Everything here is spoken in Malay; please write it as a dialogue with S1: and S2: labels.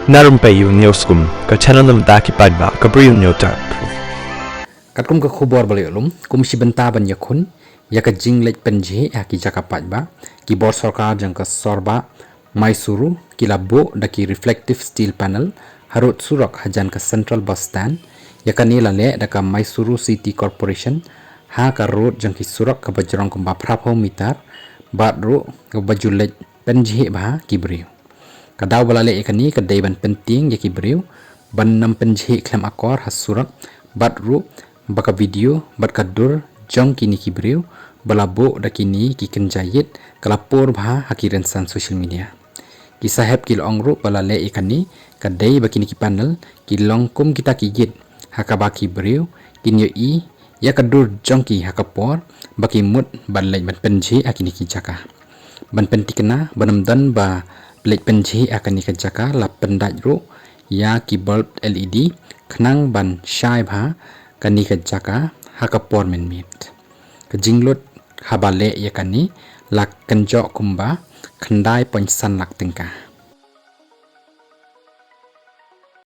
S1: Narum payu nioskum ka channel nam ta ki padba ka briu nyotar.
S2: Katkum ka khubor bali ulum kum si benta ban yakun ya ka jinglek penje ya ki jaka padba ki bor sarkar jang ka sorba Mysuru ki labo da ki reflective steel panel harut surak hajan ka central bus stand ya ka nila le da ka Mysuru city corporation ha ka road jang ki surak ka bajrong ka baprapho mitar badru ka bajulek penje ba ki briu kadaw balale ikani kadai ban penting ya ki briu ban nam penje klem akor hasurak badru baka video bat kadur jong kini ki briu balabo da kini ki kenjayit kalapor bha hakiran san social media ki sahab ki longru balale ikani kadai bakini ki panel ki longkum kita ki yit hakabaki briu kinyo i ya kadur jong ki hakapor baki mut balai ban penje akini ki jaka ban pentikna banam dan ba plek penje akan ikajaka la pendaj ro ya ki bulb LED khnang ban shai bha kani kajaka hakapor men mit kajinglot habale yakani lak kanjo kumba khandai ponsan lak tengka